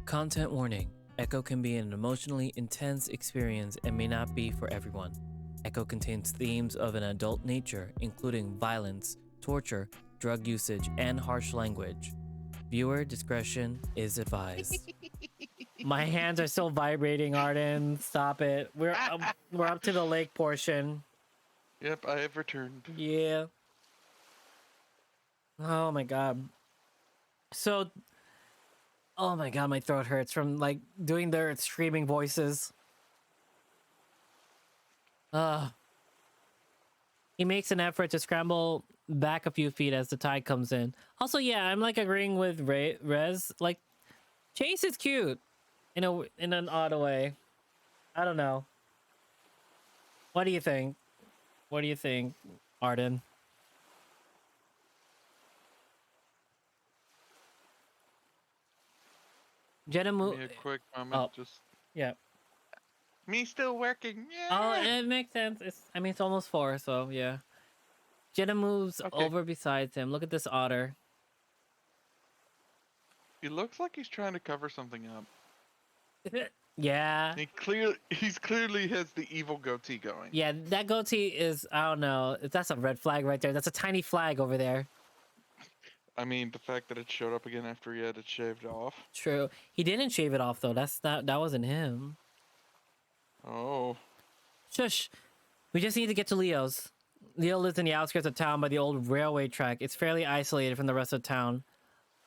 Content warning. Echo can be an emotionally intense experience and may not be for everyone. Echo contains themes of an adult nature, including violence, torture, drug usage, and harsh language. Viewer discretion is advised. My hands are still vibrating, Arden. Stop it. We're up to the lake portion. Yep, I have returned. Yeah. Oh my god. So, oh my god, my throat hurts from like doing their screaming voices. He makes an effort to scramble back a few feet as the tide comes in. Also, yeah, I'm like agreeing with Rez. Like, Chase is cute in an odd way. I don't know. What do you think? What do you think, Arden? Jenna Give me a quick moment. Oh. Just Yeah. me still working. Yeah. Oh, it makes sense. I mean, it's almost 4, so yeah. Jenna moves over beside him. Look at this otter. He looks like he's trying to cover something up. Yeah. He's clearly has the evil goatee going. Yeah, that goatee is, I don't know. That's a red flag right there. That's a tiny flag over there. I mean, the fact that it showed up again after he had it shaved off. True. He didn't shave it off though. That wasn't him. Oh. Shush. We just need to get to Leo's. Leo lives in the outskirts of town by the old railway track. It's fairly isolated from the rest of town.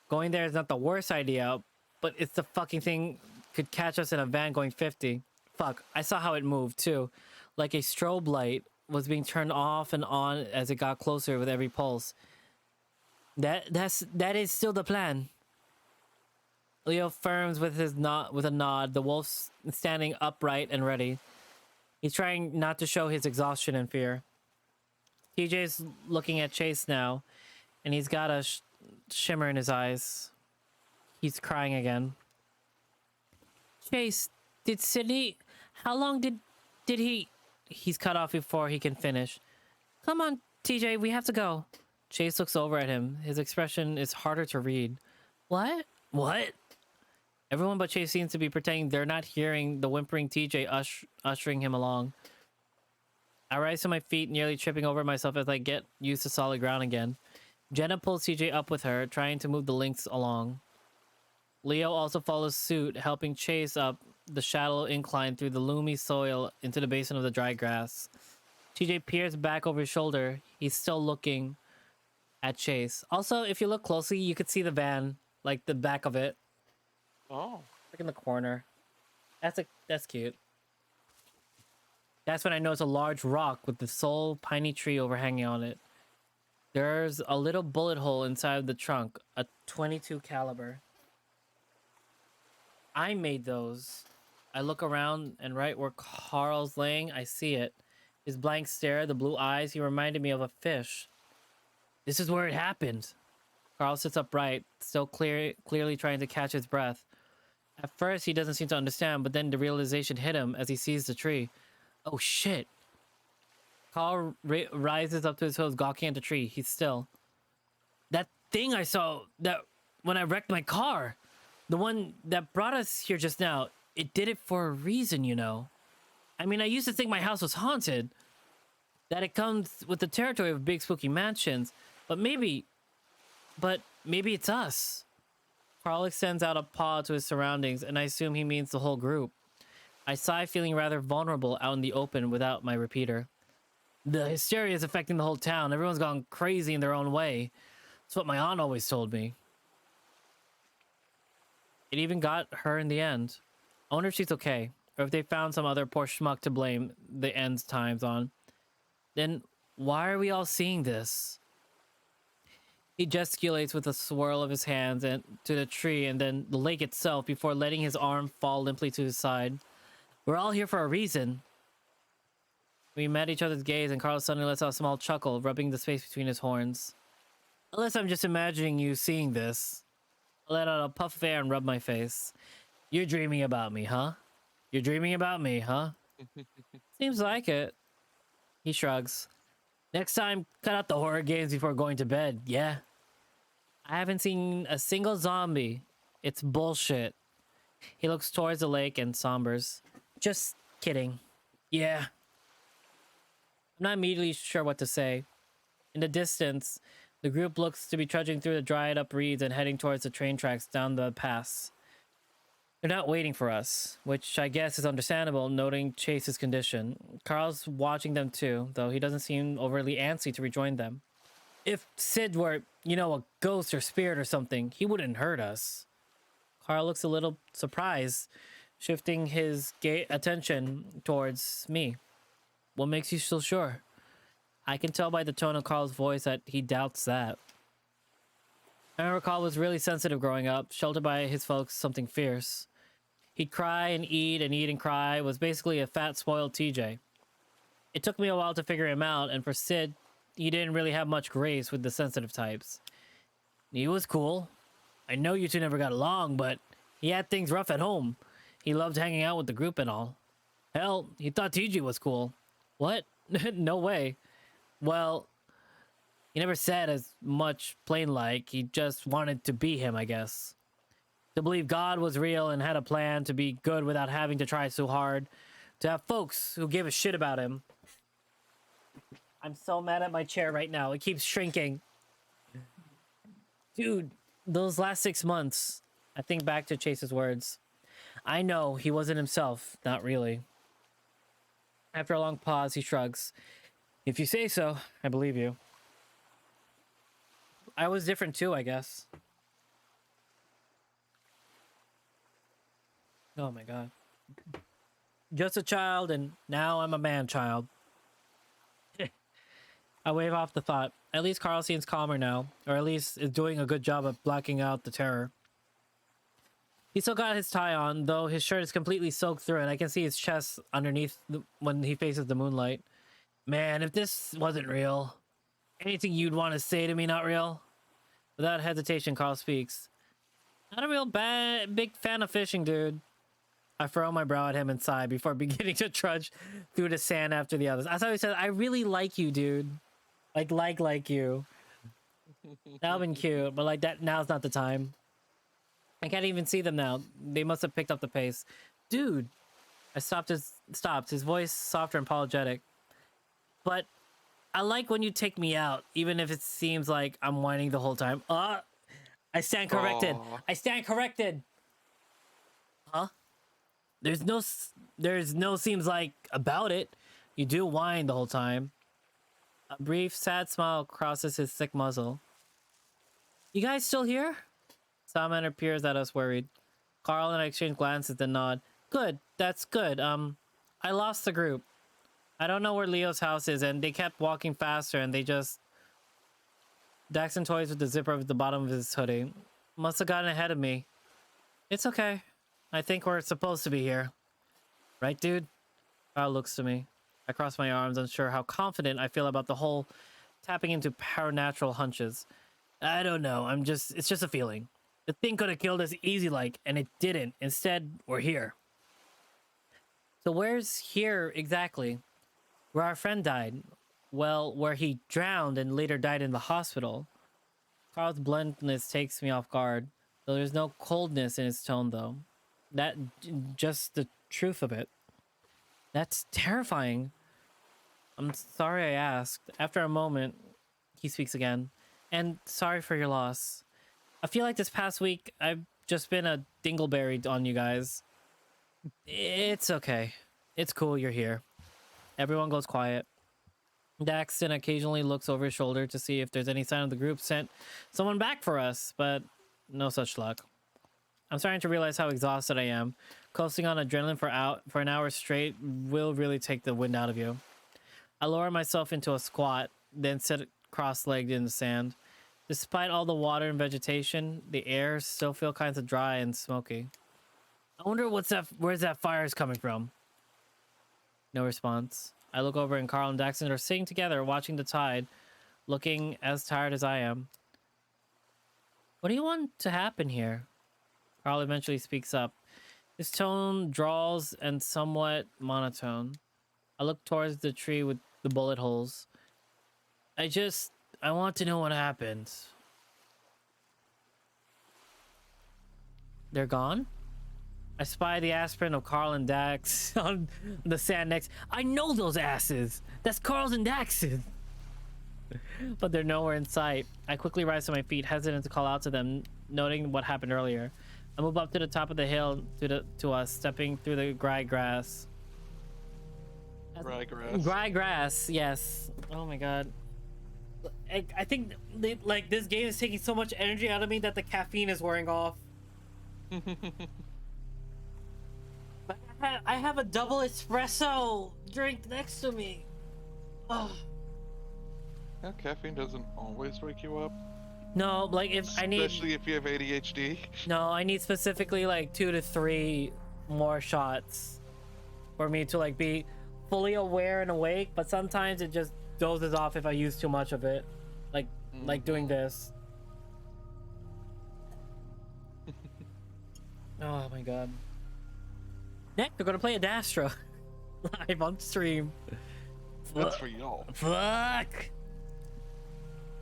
Going there is not the worst idea, but it's the fucking thing could catch us in a van going 50. Fuck, I saw how it moved too. Like a strobe light was being turned off and on as it got closer with every pulse. That is still the plan. Leo affirms with a nod, the wolf standing upright and ready. He's trying not to show his exhaustion and fear. TJ's looking at Chase now, and he's got a shimmer in his eyes. He's crying again. Chase, did Sydney... How long did he... He's cut off before he can finish. Come on, TJ, we have to go. Chase looks over at him. His expression is harder to read. What? What? Everyone but Chase seems to be pretending they're not hearing the whimpering TJ ushering him along. I rise to my feet, nearly tripping over myself as I get used to solid ground again. Jenna pulls TJ up with her, trying to move the links along. Leo also follows suit, helping Chase up the shallow incline through the loomy soil into the basin of the dry grass. TJ peers back over his shoulder. He's still looking at Chase. Also, if you look closely, you could see the van, like the back of it. Oh. Like in the corner. That's cute. That's when I notice a large rock with the sole piney tree overhanging on it. There's a little bullet hole inside the trunk, a .22 caliber. I made those. I look around, and right where Carl's laying, I see it. His blank stare, the blue eyes, he reminded me of a fish. This is where it happened. Carl sits upright, still clearly trying to catch his breath. At first, he doesn't seem to understand, but then the realization hit him as he sees the tree. Oh shit. Carl rises up to his heels, gawking at the tree. He's still. That thing I saw that when I wrecked my car, the one that brought us here just now, it did it for a reason, you know. I mean, I used to think my house was haunted, that it comes with the territory of big spooky mansions, but maybe it's us. Carl extends out a paw to his surroundings, and I assume he means the whole group. I sigh, feeling rather vulnerable out in the open without my repeater. The hysteria is affecting the whole town. Everyone's gone crazy in their own way. That's what my aunt always told me. It even got her in the end. I wonder if she's okay, or if they found some other poor schmuck to blame the end times on. Then why are we all seeing this? He gesticulates with a swirl of his hands and to the tree and then the lake itself before letting his arm fall limply to his side. We're all here for a reason. We met each other's gaze and Carl suddenly lets out a small chuckle, rubbing the space between his horns. Unless I'm just imagining you seeing this. I let out a puff of air and rub my face. You're dreaming about me, huh? You're dreaming about me, huh? Seems like it. He shrugs. Next time, cut out the horror games before going to bed, yeah? I haven't seen a single zombie. It's bullshit. He looks towards the lake and sombers. Just kidding. Yeah. I'm not immediately sure what to say. In the distance, the group looks to be trudging through the dried up reeds and heading towards the train tracks down the pass. They're not waiting for us, which I guess is understandable, noting Chase's condition. Carl's watching them too, though he doesn't seem overly antsy to rejoin them. If Sid were, a ghost or spirit or something, he wouldn't hurt us. Carl looks a little surprised, shifting his attention towards me. What makes you so sure? I can tell by the tone of Carl's voice that he doubts that. I remember Carl was really sensitive growing up, sheltered by his folks, something fierce. He'd cry and eat and cry, was basically a fat, spoiled TJ. It took me a while to figure him out, and for Sid, he didn't really have much grace with the sensitive types. He was cool. I know you two never got along, but he had things rough at home. He loved hanging out with the group and all. Hell, he thought TJ was cool. What? No way. Well, he never said as much plain like. He just wanted to be him, I guess. To believe God was real and had a plan to be good without having to try so hard. To have folks who gave a shit about him. I'm so mad at my chair right now. It keeps shrinking. Dude, those last 6 months, I think back to Chase's words. I know he wasn't himself. Not really. After a long pause, he shrugs. If you say so, I believe you. I was different too, I guess. Oh my god. Just a child, and now I'm a man-child. I wave off the thought. At least Carl seems calmer now, or at least is doing a good job of blocking out the terror. He's still got his tie on, though his shirt is completely soaked through, and I can see his chest underneath when he faces the moonlight. Man, if this wasn't real, anything you'd want to say to me not real? Without hesitation, Carl speaks. Not a real big fan of fishing, dude. I furrow my brow at him and sigh before beginning to trudge through the sand after the others. As I said, I really like you, dude. Like you. That would've been cute, but like that, now's not the time. I can't even see them now. They must have picked up the pace. Dude! I stopped, his voice softer and apologetic. But I like when you take me out, even if it seems like I'm whining the whole time. I stand corrected. Aw. I stand corrected. Huh? There's no seems like about it. You do whine the whole time. A brief, sad smile crosses his thick muzzle. You guys still here? Salamander peers at us worried. Carl and I exchange glances and nod. Good, that's good. I lost the group. I don't know where Leo's house is, and they kept walking faster, and they just... Daxon toys with the zipper at the bottom of his hoodie. Must have gotten ahead of me. It's okay. I think we're supposed to be here. Right, dude? Carl looks to me. I cross my arms, unsure how confident I feel about the whole tapping into paranatural hunches. I don't know. It's just a feeling. The thing could have killed us easy like, and it didn't. Instead, we're here. So where's here exactly? Where our friend died. Well, where he drowned and later died in the hospital. Carl's bluntness takes me off guard, though there's no coldness in his tone, though. Just the truth of it. That's terrifying. I'm sorry I asked. After a moment, he speaks again. And sorry for your loss. I feel like this past week, I've just been a dingleberry on you guys. It's okay. It's cool you're here. Everyone goes quiet. Daxton occasionally looks over his shoulder to see if there's any sign of the group sent someone back for us, but no such luck. I'm starting to realize how exhausted I am. Coasting on adrenaline for an hour straight will really take the wind out of you. I lower myself into a squat, then sit cross-legged in the sand. Despite all the water and vegetation, the air still feels kind of dry and smoky. I wonder where's that fire coming from? No response. I look over and Carl and Daxton are sitting together watching the tide, looking as tired as I am. What do you want to happen here? Carl eventually speaks up. His tone drawls and somewhat monotone. I look towards the tree with the bullet holes. I want to know what happened. They're gone? I spy the aspirin of Carl and Dax on the sand next. I know those asses. That's Carl's and Dax's. But they're nowhere in sight. I quickly rise to my feet, hesitant to call out to them, noting what happened earlier. I move up to the top of the hill to us, stepping through the dry grass. Dry grass. Dry grass, yes. Oh my god. I think like this game is taking so much energy out of me that the caffeine is wearing off. But I have a double espresso drink next to me. Oh. Yeah, caffeine doesn't always wake you up. No, like if I need, Especially if you have ADHD. no, I need specifically like 2 to 3 more shots for me to like be fully aware and awake. But sometimes it just dozes off if I use too much of it, like doing this. Oh my god. Next, we're gonna play Adastra live on stream. That's for y'all. Fuck.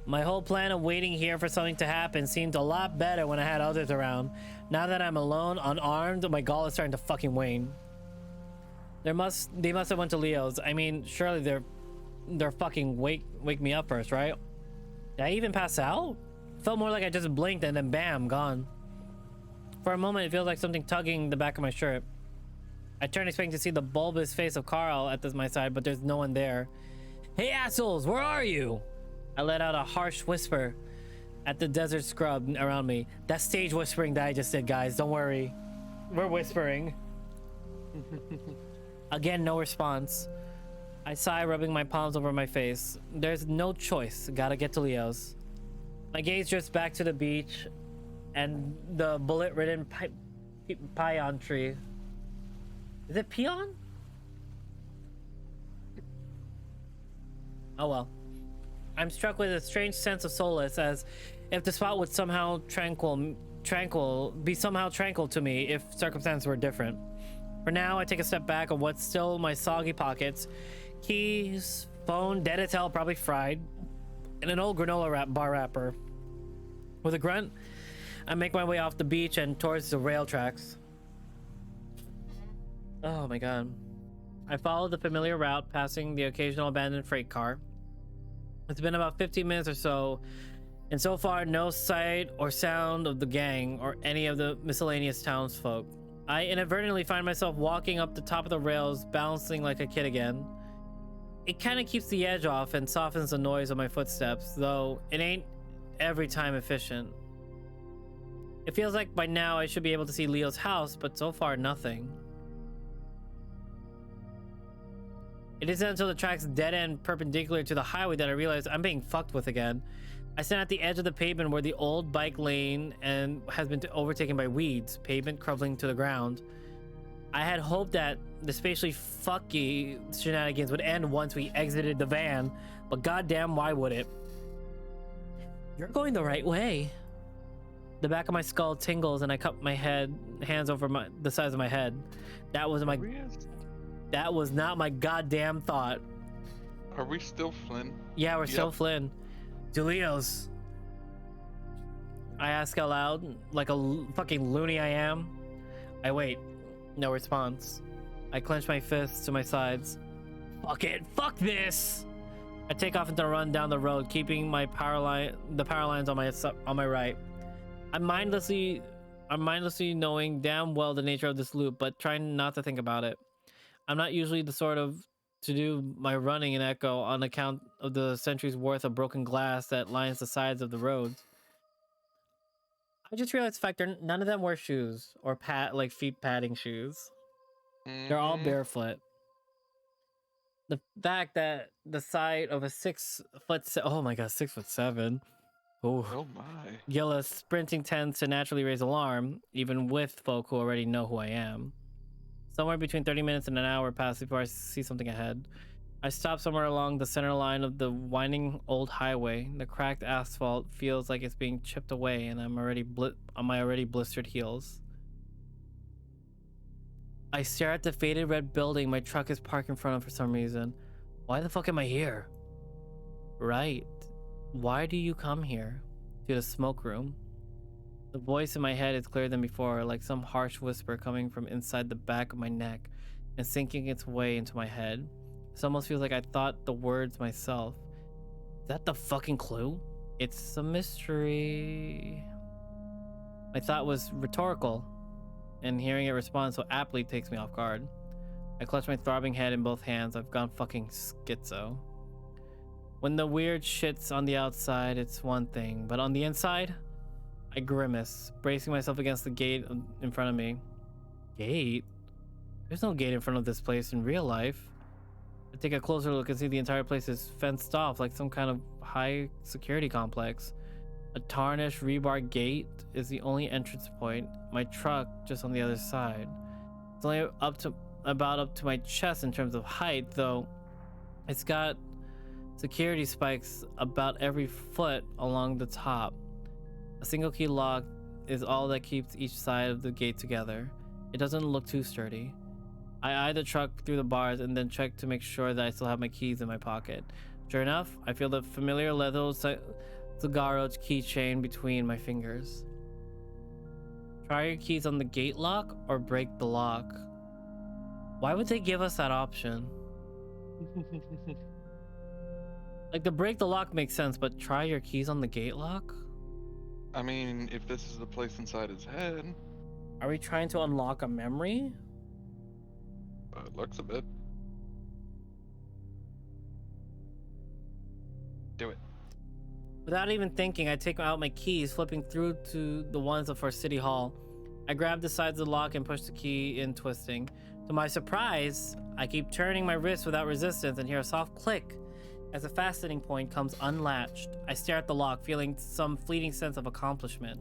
My whole plan of waiting here for something to happen seemed a lot better when I had others around. Now that I'm alone, unarmed, my gall is starting to fucking wane. They must have went to Leo's. I mean, surely they're fucking wake me up first, right? Did I even pass out? Felt more like I just blinked and then bam, gone. For a moment, it feels like something tugging the back of my shirt. I turn expecting to see the bulbous face of Carl at my side, but there's no one there. Hey assholes, where are you? I let out a harsh whisper at the desert scrub around me. That stage whispering that I just did, guys. Don't worry. We're whispering. Again, no response. I sigh, rubbing my palms over my face. There's no choice. Gotta get to Leo's. My gaze drifts back to the beach and the bullet-ridden pion tree. Is it peon? Oh well. I'm struck with a strange sense of solace, as if the spot would somehow be somehow tranquil to me if circumstances were different. For now, I take a step back of what's still my soggy pockets. Keys, phone, dead as hell, probably fried, and an old granola bar wrapper. With a grunt, I make my way off the beach and towards the rail tracks. Oh my god. I follow the familiar route, passing the occasional abandoned freight car. It's been about 15 minutes or so, and so far no sight or sound of the gang or any of the miscellaneous townsfolk. I inadvertently find myself walking up the top of the rails, bouncing like a kid again. It kind of keeps the edge off and softens the noise of my footsteps, though it ain't every time efficient. It feels like by now I should be able to see Leo's house, but so far nothing. It isn't until the track's dead end perpendicular to the highway that I realize I'm being fucked with again. I stand at the edge of the pavement where the old bike lane and has been overtaken by weeds, pavement crumbling to the ground. I had hoped that the spatially fucky shenanigans would end once we exited the van, but goddamn, why would it? You're going the right way. The back of my skull tingles and I cup my hands over the sides of my head. That was not my goddamn thought. Are we still Flynn? Yeah, we're still Flynn. To Leo's. I ask out loud, like a fucking loony I am. I wait. No response. I clench my fists to my sides. Fuck it. Fuck this. I take off into a run down the road, keeping the power lines on my right. I'm mindlessly knowing damn well the nature of this loop, but trying not to think about it. I'm not usually the sort of to do my running in Echo on account of the centuries worth of broken glass that lines the sides of the road. I just realized the fact none of them wear shoes or feet padding shoes. They're all barefoot. The fact that the sight of a 6 foot, oh my god, 6'7". Oh my. Yella sprinting tends to naturally raise alarm, even with folk who already know who I am. Somewhere between 30 minutes and an hour pass before I see something ahead. I stop somewhere along the center line of the winding old highway. The cracked asphalt feels like it's being chipped away, and I'm already on my already blistered heels. I stare at the faded red building my truck is parked in front of for some reason. Why the fuck am I here? Right. Why do you come here? To the smoke room. The voice in my head is clearer than before, like some harsh whisper coming from inside the back of my neck and sinking its way into my head. This almost feels like I thought the words myself. Is that the fucking clue? It's a mystery. My thought was rhetorical, and hearing it respond so aptly takes me off guard. I clutch my throbbing head in both hands. I've gone fucking schizo. When the weird shit's on the outside, it's one thing, but on the inside, I grimace, bracing myself against the gate in front of me. Gate? There's no gate in front of this place in real life. I take a closer look and see the entire place is fenced off like some kind of high security complex. A tarnished rebar gate is the only entrance point. My truck just on the other side. It's only about up to my chest in terms of height, though. It's got security spikes about every foot along the top. A single key lock is all that keeps each side of the gate together. It doesn't look too sturdy. I eye the truck through the bars and then check to make sure that I still have my keys in my pocket. Sure enough, I feel the familiar leather cigarro keychain between my fingers. Try your keys on the gate lock or break the lock. Why would they give us that option? Like, the break the lock makes sense, but try your keys on the gate lock? I mean, if this is the place inside his head, Are we trying to unlock a memory? it looks a bit. Do it. Without even thinking, I take out my keys, flipping through to the ones for City Hall. I grab the sides of the lock and push the key in, twisting. To my surprise, I keep turning my wrist without resistance and hear a soft click as the fastening point comes unlatched. I stare at the lock, feeling some fleeting sense of accomplishment.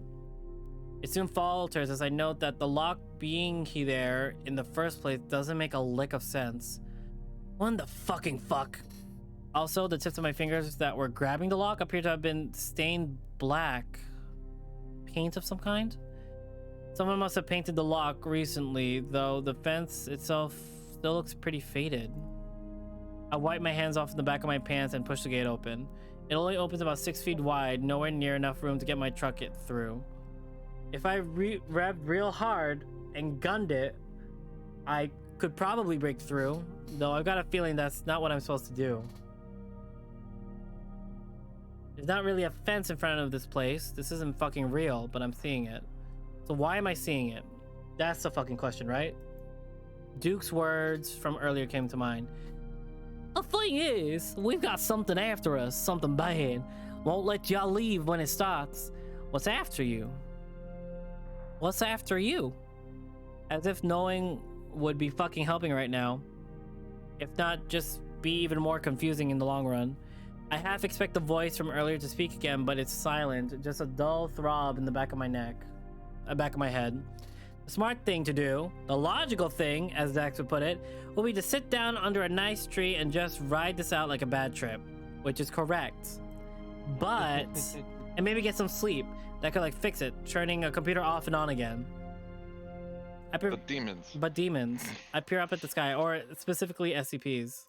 It soon falters as I note that the lock being there in the first place doesn't make a lick of sense. What the fucking fuck? Also, the tips of my fingers that were grabbing the lock appear to have been stained black. Paint of some kind? Someone must have painted the lock recently, though the fence itself still looks pretty faded. I wipe my hands off in the back of my pants and push the gate open. It only opens about 6 feet wide, nowhere near enough room to get my truck through. If I revved real hard and gunned it, I could probably break through, though I've got a feeling that's not what I'm supposed to do. There's not really a fence in front of this place. This isn't fucking real, but I'm seeing it. So why am I seeing it? That's the fucking question, right? Duke's words from earlier came to mind. The thing is, we've got something after us, something bad. Won't let y'all leave when it starts. What's after you? What's after you? As if knowing would be fucking helping right now. If not, just be even more confusing in the long run. I half expect the voice from earlier to speak again, but it's silent. Just a dull throb in the back of my neck. Back of my head. The smart thing to do, the logical thing, as Dax would put it, will be to sit down under a nice tree and just ride this out like a bad trip, which is correct. But, and maybe get some sleep. That could like fix it, turning a computer off and on again. But demons. But demons. I peer up at the sky, or specifically SCPs.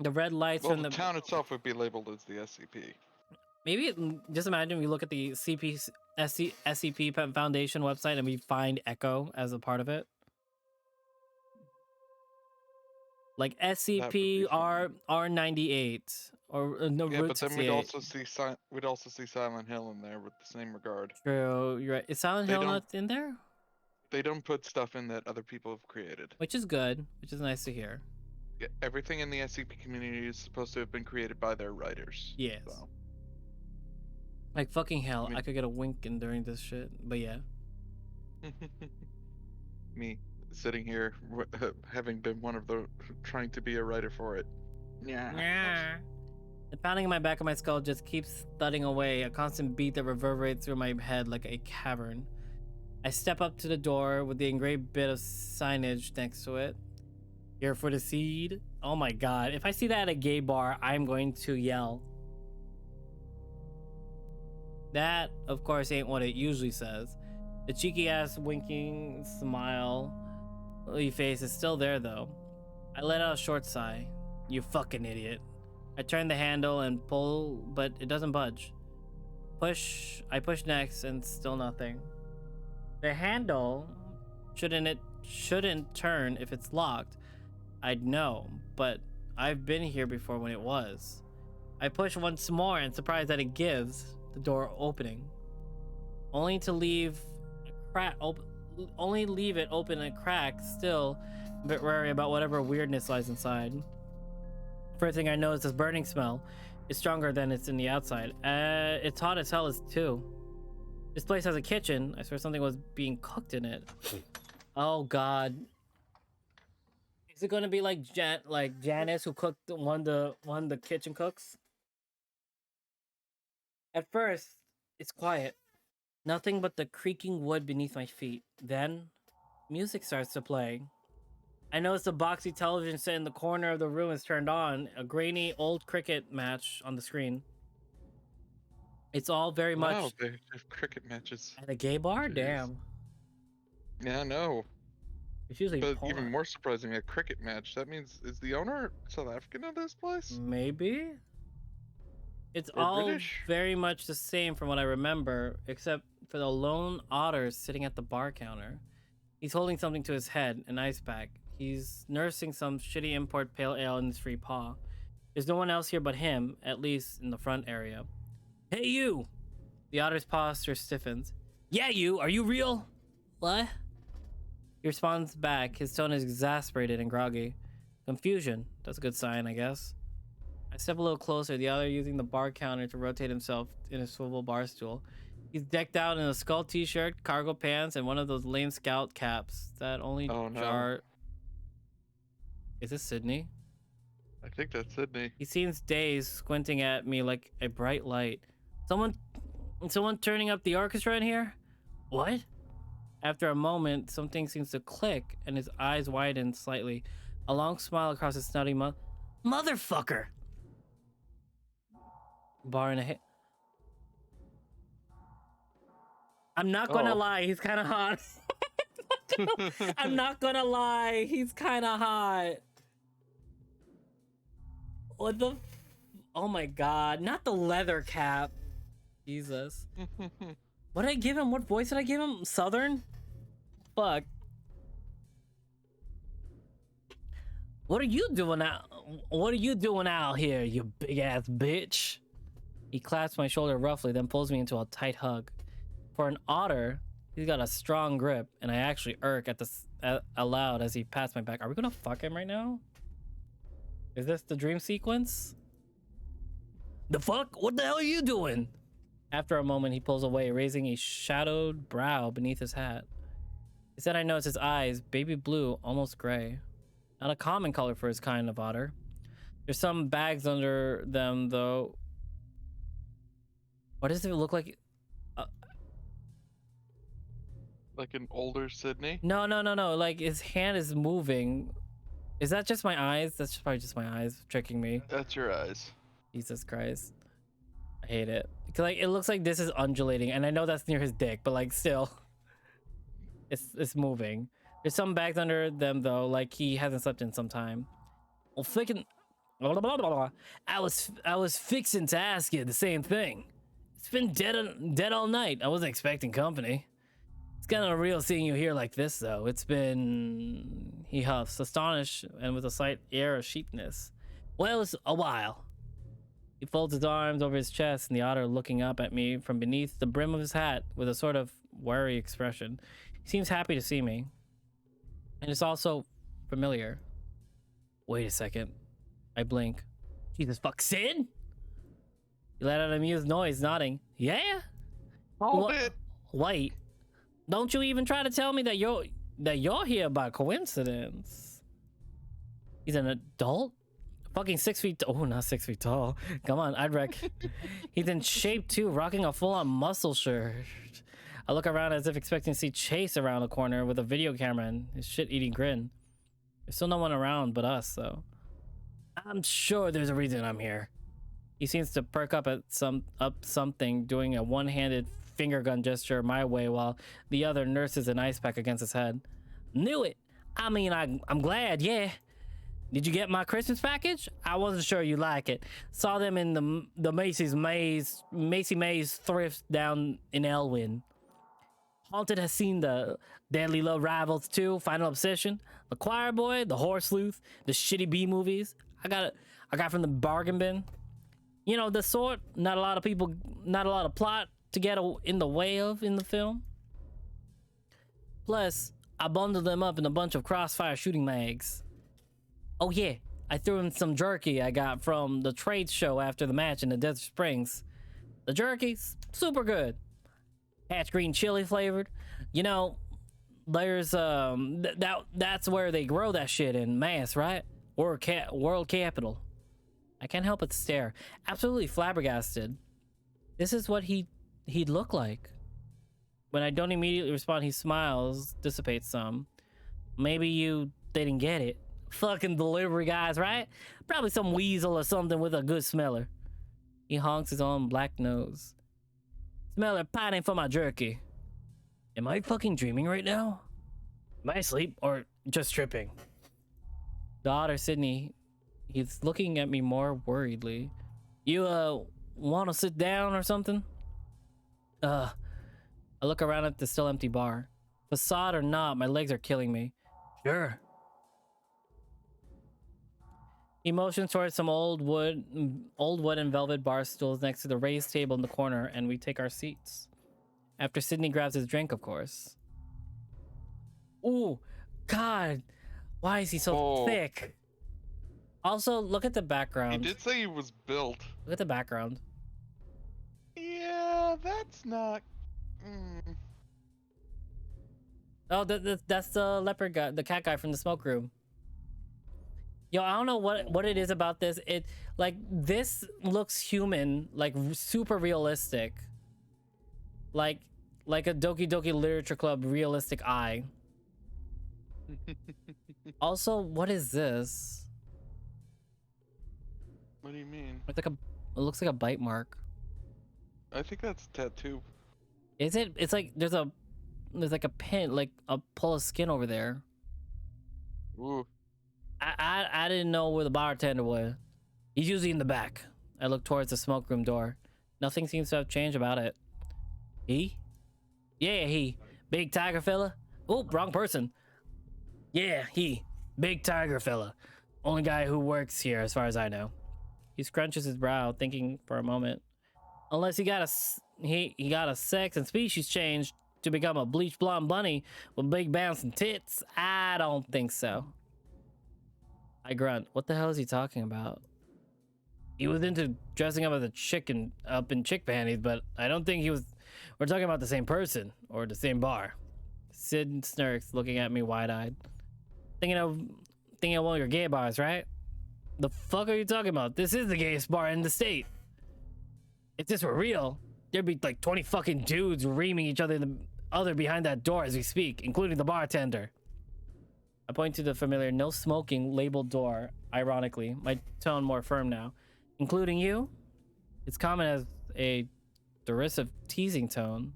The red lights Well, from the town itself would be labeled as the SCP. Maybe just imagine we look at the SCP Foundation website and we find Echo as a part of it. Like SCP R98 or no, Yeah, Route but then 68. we'd also see Silent Hill in there with the same regard. True, you're right. Is Silent Hill not in there? They don't put stuff in that other people have created. Which is good, which is nice to hear. Yeah, everything in the SCP community is supposed to have been created by their writers. Yes. So. Like fucking hell, I could get a wink in during this shit, but yeah. Me sitting here, having been one of the trying to be a writer for it. Yeah. The pounding in my back of my skull just keeps thudding away, a constant beat that reverberates through my head like a cavern. I step up to the door with the engraved bit of signage next to it. Here for the seed. Oh my god, if I see that at a gay bar, I'm going to yell. That, of course, ain't what it usually says. The cheeky ass winking smile face is still there though. I let out a short sigh. You fucking idiot. I turn the handle and pull, but it doesn't budge. I push next and still nothing. The handle shouldn't turn if it's locked. I'd know, but I've been here before when it was. I push once more and surprised that it gives, the door opening. Only to leave leave it open and cracked, still a bit wary about whatever weirdness lies inside. First thing I notice is burning smell. It's stronger than it's in the outside. It's hot as hell too. This place has a kitchen. I swear something was being cooked in it. Oh god. Is it gonna be like Janice who cooked one of the kitchen cooks? At first, it's quiet. Nothing but the creaking wood beneath my feet. Then, music starts to play. I notice the boxy television set in the corner of the room is turned on. A grainy old cricket match on the screen. It's all very much. Wow, they have cricket matches. At a gay bar? Jeez. Damn. Yeah, no. It's usually But porn. even more surprising, a cricket match. That means, is the owner South African of this place? Maybe? It's Or all British? very much the same from what I remember, except for the lone otter sitting at the bar counter. He's holding something to his head, an ice pack. He's nursing some shitty import pale ale in his free paw. There's no one else here but him, at least in the front area. Hey, you! The otter's posture stiffens. Yeah, you! Are you real? What? He responds back. His tone is exasperated and groggy. Confusion. That's a good sign, I guess. I step a little closer, the other using the bar counter to rotate himself in a swivel bar stool. He's decked out in a skull t-shirt, cargo pants, and one of those lame scout caps that only Oh, no. jar... Is this Sydney? I think that's Sydney. He seems dazed, squinting at me like a bright light. Someone turning up the orchestra in here? What? After a moment, something seems to click, and his eyes widen slightly. A long smile across his snotty motherfucker! Bar in a hit. I'm not gonna lie, he's kind of hot. I'm not gonna lie, he's kind of hot. What the? Oh my god, not the leather cap. Jesus. What did I give him? What voice did I give him? Southern? Fuck. What are you doing out? What are you doing out here, you big ass bitch? He clasps my shoulder roughly, then pulls me into a tight hug. For an otter, he's got a strong grip, and I actually irk at this aloud as he pats my back. Are we gonna fuck him right now? Is this the dream sequence? The fuck? What the hell are you doing? After a moment, he pulls away, raising a shadowed brow beneath his hat. Instead, I notice his eyes, baby blue, almost gray. Not a common color for his kind of otter. There's some bags under them, though. What does it look like? Like an older Sydney? No. Like, his hand is moving. Is that just my eyes? That's just probably just my eyes tricking me. That's your eyes. Jesus Christ. I hate it. 'Cause, like, it looks like this is undulating, and I know that's near his dick, but, like, still. It's moving. There's some bags under them, though, like he hasn't slept in some time. Well, I was fixing to ask you the same thing. It's been dead all night. I wasn't expecting company. It's kind of real seeing you here like this, though. It's been... He huffs, astonished and with a slight air of sheepness. Well, it's a while. He folds his arms over his chest, and the otter looking up at me from beneath the brim of his hat with a sort of wary expression. He seems happy to see me. And it's also familiar. Wait a second. I blink. Jesus fuck, Sid? He let out an amused noise, nodding. Yeah? Hold it! Wait. Don't you even try to tell me that you're here by coincidence. He's an adult? Fucking 6 feet oh, not 6 feet tall. Come on, I'd wreck. He's in shape too, rocking a full-on muscle shirt. I look around as if expecting to see Chase around the corner with a video camera and his shit-eating grin. There's still no one around but us, though. I'm sure there's a reason I'm here. He seems to perk up at something, doing a one-handed finger gun gesture my way while the other nurses an ice pack against his head. Knew it. I mean, I'm glad, yeah. Did you get my Christmas package? I wasn't sure you like it. Saw them in the Macy Mays thrift down in Elwyn. Haunted has seen the Deadly Love Rivals 2, Final Obsession, The Choir Boy, The Horse Sleuth, the shitty B movies. I got from the bargain bin. You know, the sort not a lot of plot to get in the way of in the film. Plus, I bundled them up in a bunch of Crossfire shooting mags. Oh yeah, I threw in some jerky I got from the trade show after the match in the Desert Springs. The jerky's super good. Hatch green chili flavored. You know, there's that's where they grow that shit in Mass, right? World capital. I can't help but stare, absolutely flabbergasted. This is what he'd look like. When I don't immediately respond, he smiles, dissipates some. Maybe you didn't get it. Fucking delivery guys, right? Probably some weasel or something with a good smeller. He honks his own black nose. Smeller pining for my jerky. Am I fucking dreaming right now? Am I asleep or just tripping? Daughter Sydney, he's looking at me more worriedly. You want to sit down or something? I look around at the still empty bar. Facade or not, my legs are killing me. Sure. He motions towards some old wood and velvet bar stools next to the raised table in the corner, and we take our seats. After Sydney grabs his drink, of course. Ooh, God, why is he so thick? Also, look at the background. He did say he was built. Look at the background. Yeah, that's not. Oh, that's the leopard guy, the cat guy from the smoke room. Yo, I don't know what it is about this. It like this looks human, like super realistic. Like a Doki Doki Literature Club realistic eye. Also, what is this? What do you mean? It's like it looks like a bite mark. I think that's a tattoo. Is it? It's like there's like a pin, like a pull of skin over there. Ooh. I didn't know where the bartender was. He's usually in the back. I look towards the smoke room door. Nothing seems to have changed about it. He? Yeah, he. Big tiger fella? Oh, wrong person. Yeah, he. Big tiger fella. Only guy who works here as far as I know. He scrunches his brow, thinking for a moment. Unless he got a sex and species change to become a bleach blonde bunny with big bouncing tits, I don't think so. I grunt. What the hell is he talking about? He was into dressing up as a chicken up in chick panties, but I don't think he was. We're talking about the same person or the same bar. Sid snirks, looking at me wide-eyed. Thinking of one of your gay bars, right? The fuck are you talking about? This is the gayest bar in the state. If this were real, there'd be like 20 fucking dudes reaming each other behind that door as we speak, including the bartender. I point to the familiar no smoking labeled door, ironically, my tone more firm now. Including you? It's common as a derisive teasing tone.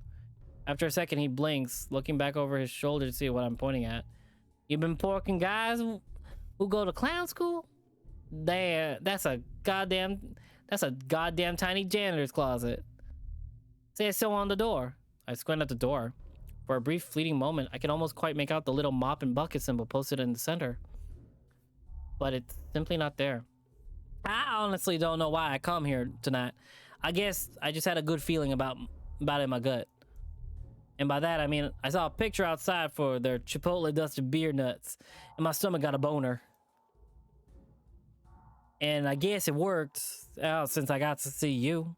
After a second, he blinks, looking back over his shoulder to see what I'm pointing at. You been porking guys who go to clown school? That's a goddamn tiny janitor's closet. Say so on the door. I squint at the door. For a brief fleeting moment, I can almost quite make out the little mop and bucket symbol posted in the center. But it's simply not there. I honestly don't know why I come here tonight. I guess I just had a good feeling about it in my gut. And by that, I mean, I saw a picture outside for their Chipotle dusted beer nuts, and my stomach got a boner. And I guess it worked since I got to see you.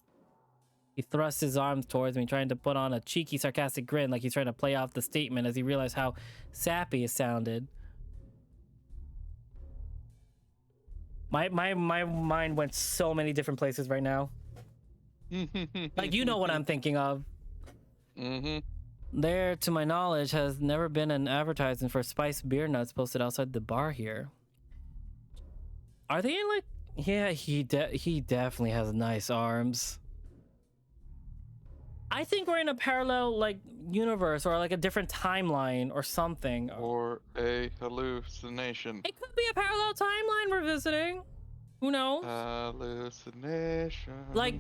He thrusts his arms towards me, trying to put on a cheeky, sarcastic grin like he's trying to play off the statement as he realized how sappy it sounded. My mind went so many different places right now. Like, you know what I'm thinking of. Mm-hmm. There, to my knowledge, has never been an advertisement for spiced beer nuts posted outside the bar here. Are they like... Yeah, he definitely has nice arms. I think we're in a parallel like universe or like a different timeline or something. Or a hallucination. It could be a parallel timeline we're visiting. Who knows? Hallucination. Like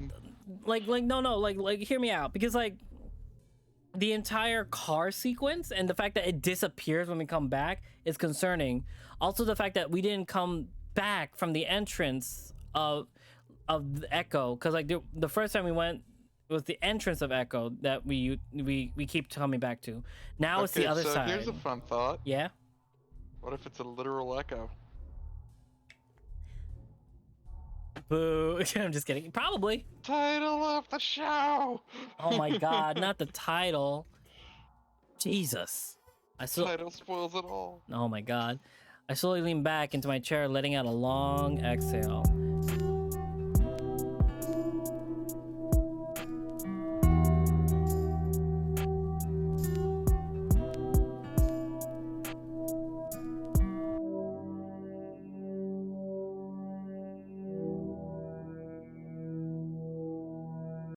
no, hear me out, because like the entire car sequence and the fact that it disappears when we come back is concerning. Also, the fact that we didn't come back from the entrance of the Echo, because like the first time we went, it was the entrance of Echo that we keep coming back to. Now it's the other so side. Here's a fun thought. Yeah. What if it's a literal echo? Boo. I'm just kidding. Probably. Title of the show. Oh my god, not the title. Jesus. Title spoils it all. Oh my god. I slowly lean back into my chair, letting out a long exhale.